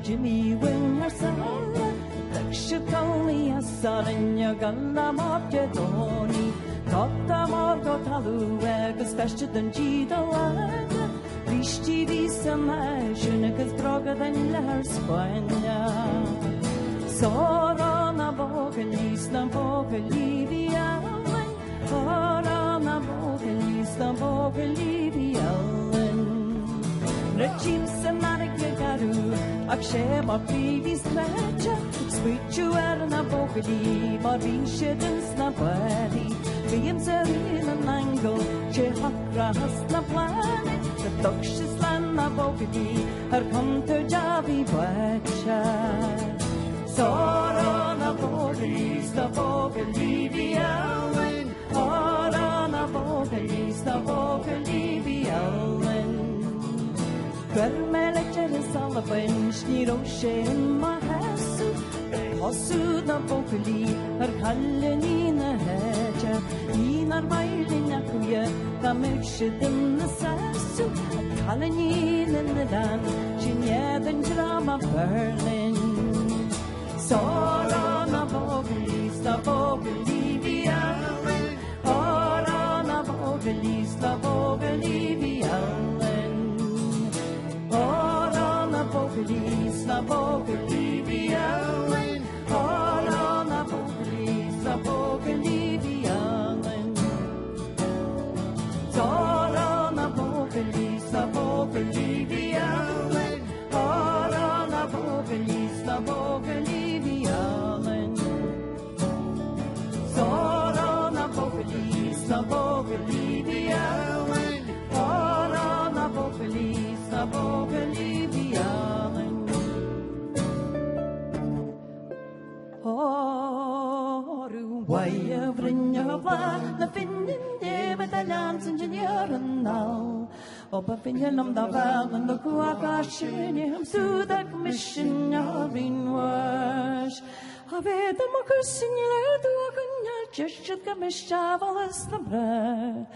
Jimmy Winnersall, Dakshikali Asaranya Ganda Markedoni, Totta Morto Talu, Agus Feshton Gida Lada, Vishti Visamashunikas Droga than her Spania. Sorana Bogalis, Nambogalivian, Sorana Bogalis, Nambogalivian. Rachim Samarik Garu, Akshe Marpivis Raja, Sweet Juerna Bogadi, Marin Shedens Nabadi, William Zerin and Angle, Chehakra Hasna Planet, the Dokshis Lana Bogadi, her Hunter Javi Bacha. Sorana Bogalis, the Bogalivian, Sorana Bogalis, the Bogalivian. Vermelek Salavan, Sniroshe, Mahasu, Hosu, the Bokali, her Kalenina Hedja, Inar Bailinakuya, the Milkshedin, the Sassu, Kalanin in the Dan, Chinyad and Drama Berlin. Sorana Bogalis, the Bogalivian, Orana Bogalis, the Bogalivian. Bogalis, la Bogalivian, all on the Bogalis, la Bogalivian. All on the Bogalis, la Bogalivian, all on the Bogalis, la Bogalivian. All on the Bogalis, la Bogalivian, all on the Bogalis, la Bogalivian. Why Bhruinneal, the Finnin, David, the Lance Engineer, and now. Opa Finneal, the Val, and the Buachaill to the Commission, in wash. Have the Mockers in your Duacan, just should come a shovel as the bread.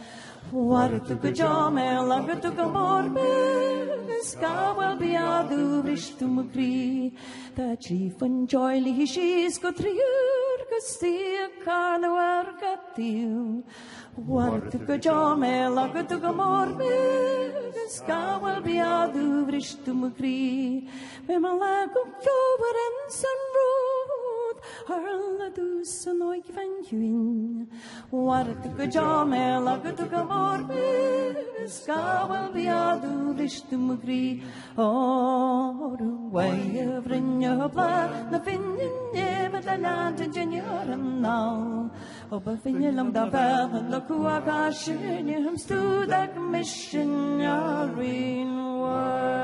What took a Buachaill Álainn took a Máire, the sky will be a durish to Mukri. The chief and joyly she's got 3 years, see a carnival got you. What took a Buachaill Álainn took a Máire, the sky will be a durish to Mukri. Bimala go over and sun road, Harla do Sanoy van Huin. What took a Buachaill Álainn took a Máire, the sky will be a durish to Mukri. Oh, way of Bhruinneal, the Finnin, David, the Land Engineer, and now. Opa Finneal, the Val, and the Buachaill to the Commission, in wash.